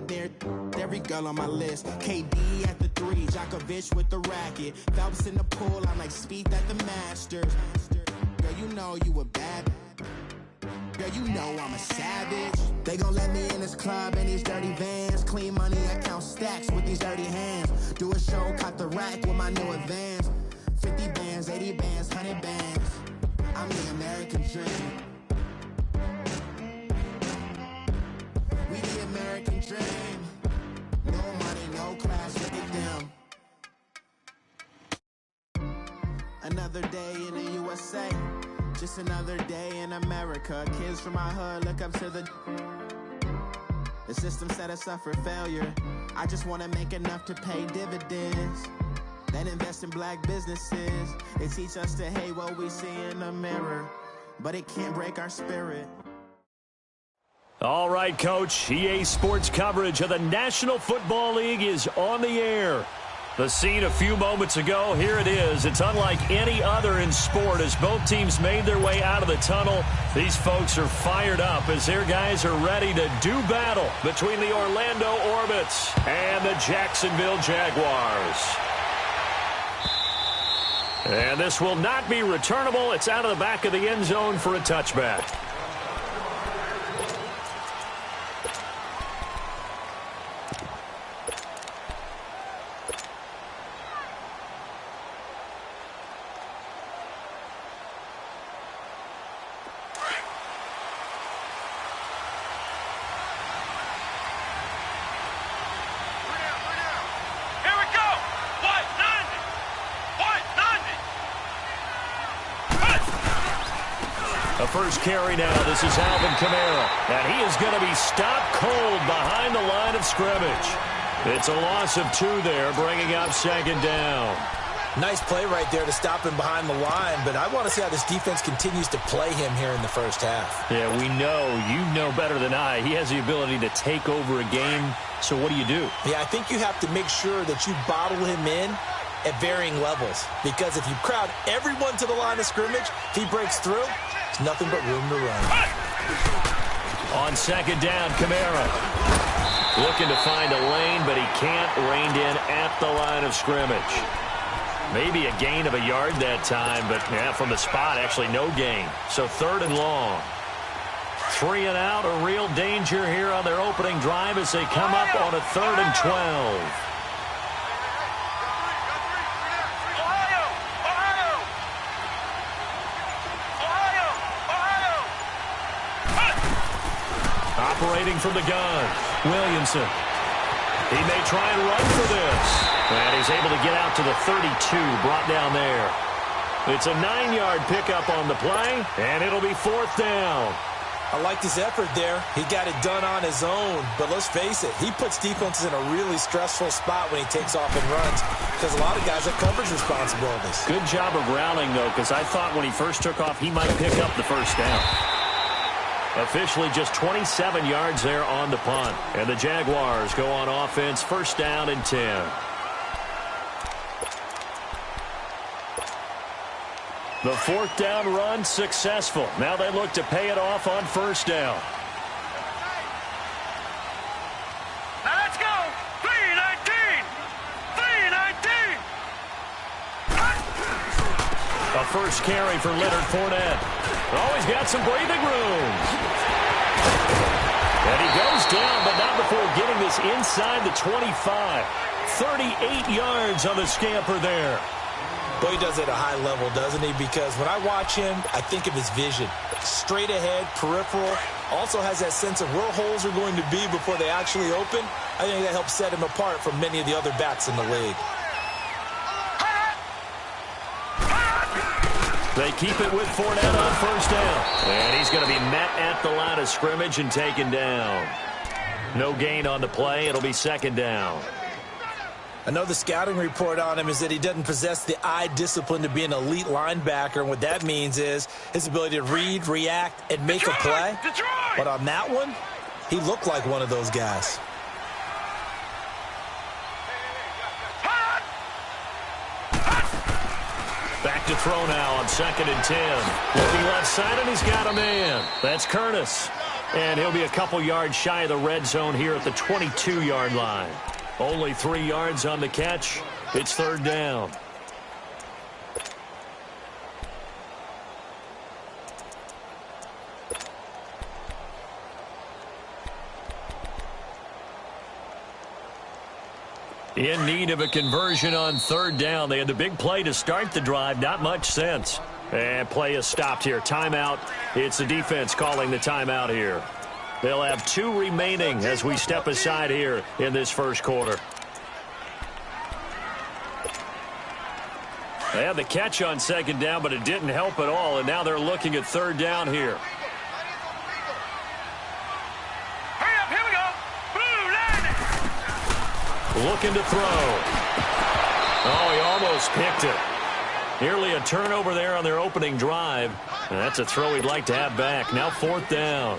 there. Every girl on my list. KD at the 3, Djokovic with the racket. Phelps in the pool, I'm like Spieth at the Masters. Girl, you know you a bad. Girl, you know I'm a savage. They gon' let me in this club in these dirty vans. Clean money, I count stacks with these dirty hands. Do a show, cop the rack with my new advance. 50 bands, 80 bands, 100 bands. I'm the American dream. We the American dream. No money, no class, look at them. Another day in the USA. Just another day in America. Kids from my hood look up to the system set us up for failure. I just want to make enough to pay dividends. Then invest in black businesses. It teach us to hate what we see in the mirror, but it can't break our spirit. All right, Coach. EA Sports coverage of the National Football League is on the air. The scene a few moments ago, here it is. It's unlike any other in sport as both teams made their way out of the tunnel. These folks are fired up as their guys are ready to do battle between the Orlando Orbits and the Jacksonville Jaguars. And this will not be returnable. It's out of the back of the end zone for a touchback. First carry now. This is Alvin Kamara. And he is going to be stopped cold behind the line of scrimmage. It's a loss of 2 there, bringing up second down. Nice play right there to stop him behind the line, but I want to see how this defense continues to play him here in the first half. Yeah, we know. You know better than I. He has the ability to take over a game. So what do you do? Yeah, I think you have to make sure that you bottle him in at varying levels, because if you crowd everyone to the line of scrimmage, if he breaks through, there's nothing but room to run. On second down, Kamara looking to find a lane, but he can't. Reined in at the line of scrimmage. Maybe a gain of a yard that time, but yeah, from the spot, actually no gain. So 3rd and long. 3 and out, a real danger here on their opening drive as they come up on a 3rd and 12. Operating from the gun, Williamson. He may try and run for this. And he's able to get out to the 32, brought down there. It's a 9-yard pickup on the play, and it'll be 4th down. I liked his effort there. He got it done on his own. But let's face it, he puts defenses in a really stressful spot when he takes off and runs, because a lot of guys have coverage responsibilities. Good job of rounding, though, because I thought when he first took off, he might pick up the first down. Officially just 27 yards there on the punt. And the Jaguars go on offense, 1st down and 10. The 4th down run successful. Now they look to pay it off on 1st down. Now let's go. 3-19. 3-19. A first carry for Leonard Fournette. Oh, he's got some breathing room. And he goes down, but not before getting this inside the 25. 38 yards on the scamper there. Boy, he does it at a high level, doesn't he? Because when I watch him, I think of his vision. Straight ahead, peripheral. Also has that sense of where holes are going to be before they actually open. I think that helps set him apart from many of the other backs in the league. They keep it with Fournette on 1st down. And he's going to be met at the line of scrimmage and taken down. No gain on the play. It'll be 2nd down. I know the scouting report on him is that he doesn't possess the eye discipline to be an elite linebacker. And what that means is his ability to read, react, and make a play. But on that one, he looked like one of those guys. Back to throw now on 2nd and 10. Looking left side, and he's got a man. That's Curtis. And he'll be a couple yards shy of the red zone here at the 22-yard line. Only 3 yards on the catch. It's third down. In need of a conversion on third down. They had the big play to start the drive. Not much sense. And play is stopped here. Timeout. It's the defense calling the timeout here. They'll have 2 remaining as we step aside here in this first quarter. They had the catch on second down, but it didn't help at all. And now they're looking at third down here. Looking to throw. Oh, he almost picked it. Nearly a turnover there on their opening drive. And that's a throw he'd like to have back. Now fourth down.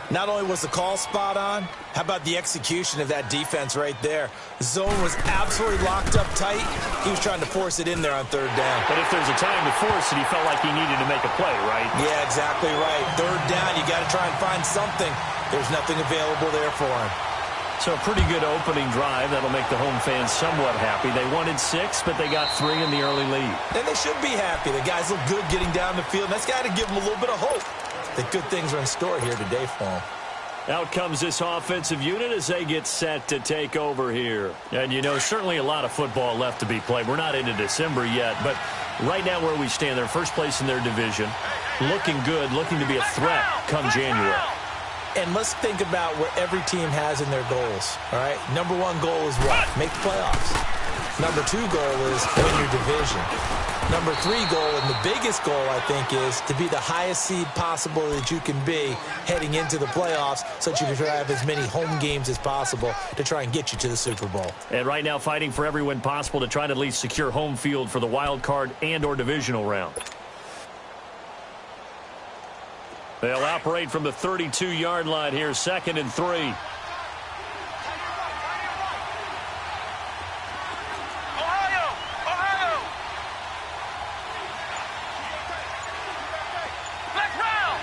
Not only was the call spot on, how about the execution of that defense right there? The zone was absolutely locked up tight. He was trying to force it in there on third down. But if there's a time to force it, he felt like he needed to make a play, right? Yeah, exactly right. Third down, you got to try and find something. There's nothing available there for him. So a pretty good opening drive. That'll make the home fans somewhat happy. They wanted 6, but they got 3 in the early lead. And they should be happy. The guys look good getting down the field. And that's got to give them a little bit of hope that good things are in store here today for them. Out comes this offensive unit as they get set to take over here. And, you know, certainly a lot of football left to be played. We're not into December yet, but right now where we stand, they're first place in their division. Looking good, looking to be a threat come January. And let's think about what every team has in their goals, all right? Number 1 goal is what? Make the playoffs. Number 2 goal is win your division. Number 3 goal, and the biggest goal, I think, is to be the highest seed possible that you can be heading into the playoffs so that you can try to have as many home games as possible to try and get you to the Super Bowl. And right now fighting for every win possible to try to at least secure home field for the wild card and or divisional round. They'll operate from the 32-yard line here, 2nd and 3. Ohio! Ohio! Flex round!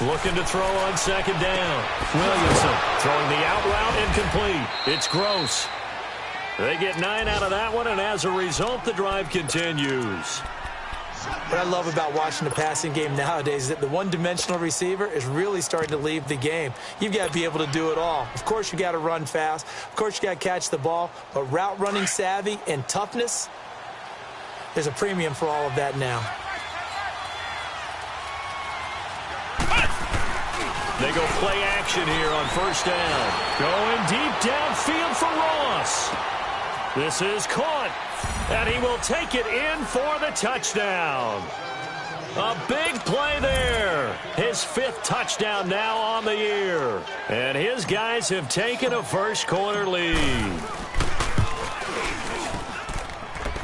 Looking to throw on 2nd down. Williamson throwing the out route incomplete. It's Gross. They get 9 out of that one, and as a result, the drive continues. What I love about watching the passing game nowadays is that the one-dimensional receiver is really starting to leave the game. You've got to be able to do it all. Of course, you got to run fast. Of course, you got to catch the ball. But route running savvy and toughness, there's a premium for all of that now. They go play action here on first down. Going deep downfield for Ross. This is caught. And he will take it in for the touchdown. A big play there. His 5th touchdown now on the year. And his guys have taken a first quarter lead.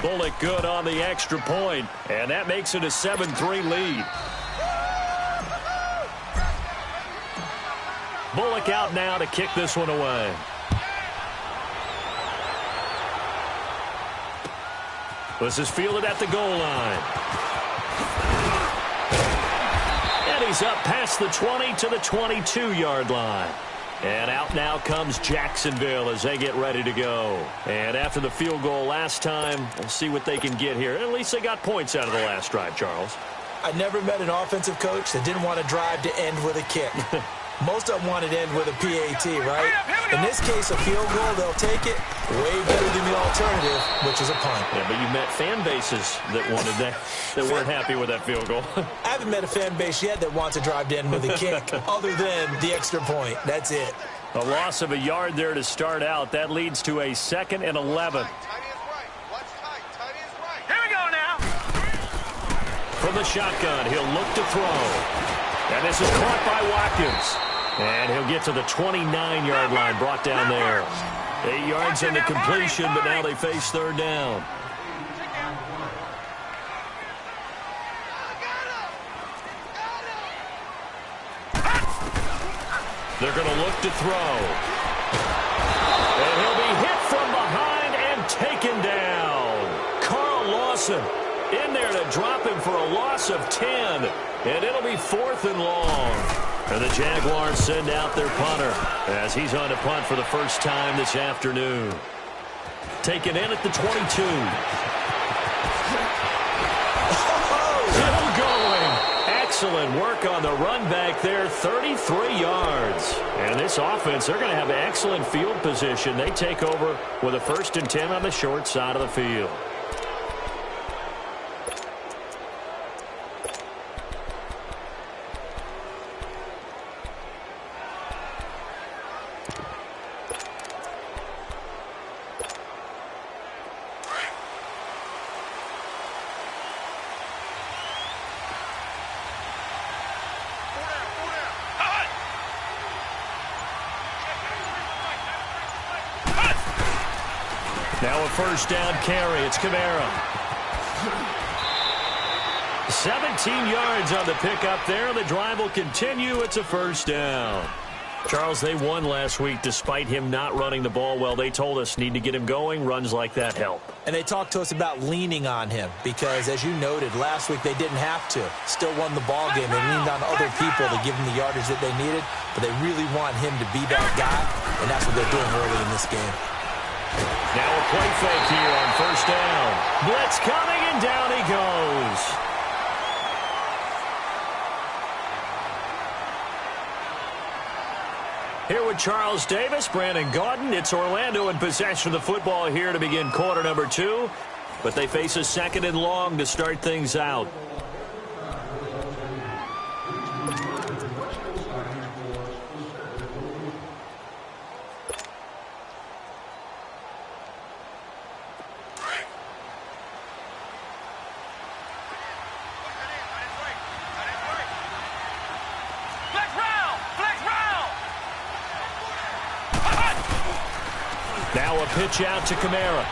Bullock good on the extra point. And that makes it a 7-3 lead. Bullock out now to kick this one away. This is fielded at the goal line. And he's up past the 20 to the 22-yard line. And out now comes Jacksonville as they get ready to go. And after the field goal last time, we'll see what they can get here. At least they got points out of the last drive, Charles. I never met an offensive coach that didn't want to drive to end with a kick. Most of them want to end with a PAT, right? In this case, a field goal, they'll take it. Way better than the alternative, which is a punt. Yeah, but you met fan bases that wanted that, that weren't happy with that field goal. I haven't met a fan base yet that wants to drive to end with a kick other than the extra point. That's it. A loss of a yard there to start out. That leads to a 2nd and 11. Here we go now. From the shotgun, he'll look to throw. And this is caught by Watkins. And he'll get to the 29-yard line, brought down there. 8 yards on the completion, but now they face third down. They're going to look to throw. And he'll be hit from behind and taken down. Carl Lawson In there to drop him for a loss of 10. And it'll be 4th and long. And the Jaguars send out their punter as he's on to punt for the first time this afternoon. Taken in at the 22. Still going. Excellent work on the run back there, 33 yards. And this offense, they're going to have excellent field position. They take over with a 1st and 10 on the short side of the field. Now a 1st down carry. It's Kamara. 17 yards on the pickup there. The drive will continue. It's a 1st down. Charles, they won last week despite him not running the ball well. They told us need to get him going. Runs like that help. And they talked to us about leaning on him because, as you noted, last week they didn't have to. Still won the ball game. They leaned on other people to give them the yardage that they needed, but they really want him to be that guy, and that's what they're doing early in this game. Now a play fake here on 1st down. Blitz coming, and down he goes. Here with Charles Davis, Brandon Gaudin. It's Orlando in possession of the football here to begin quarter number 2. But they face a 2nd and long to start things out. Now a pitch out to Kamara.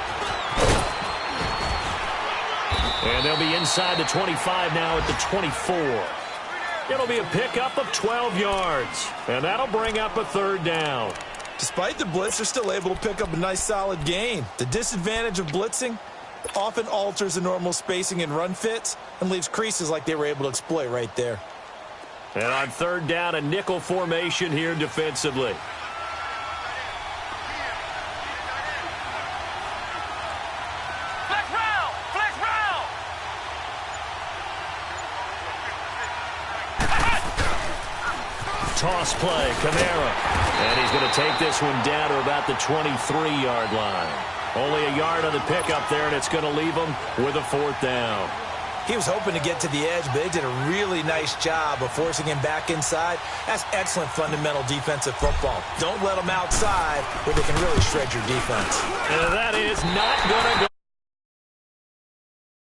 And they'll be inside the 25 now at the 24. It'll be a pickup of 12 yards. And that'll bring up a 3rd down. Despite the blitz, they're still able to pick up a nice solid gain. The disadvantage of blitzing often alters the normal spacing and run fits and leaves creases like they were able to exploit right there. And on 3rd down, a nickel formation here defensively. Toss play, Kamara. And he's going to take this one down to about the 23-yard line. Only a yard on the pickup there, and it's going to leave him with a 4th down. He was hoping to get to the edge, but they did a really nice job of forcing him back inside. That's excellent fundamental defensive football. Don't let them outside where they can really shred your defense. And that is not going to